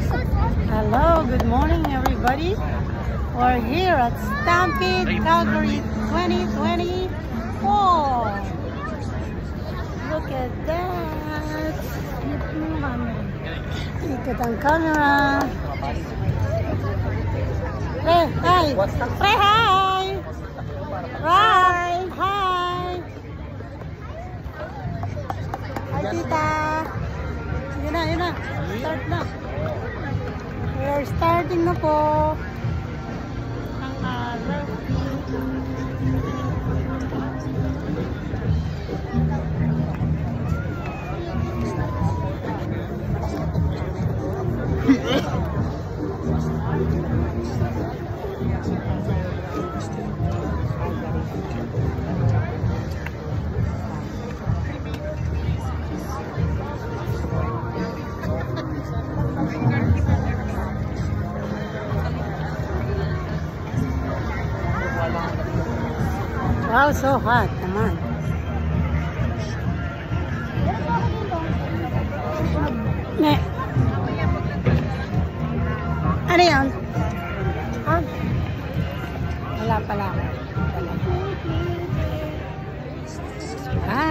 Hello, good morning everybody. We're here at Stampede Calgary 2024. Look at that. Ikot ang camera. Hey, hi. Say hi. Hi. Hi. Hi, tita. Yun na. Start na. We're starting na po. Ang araw. Wow, so hot naman. Ano yan? Ah? Wala pala. Ah.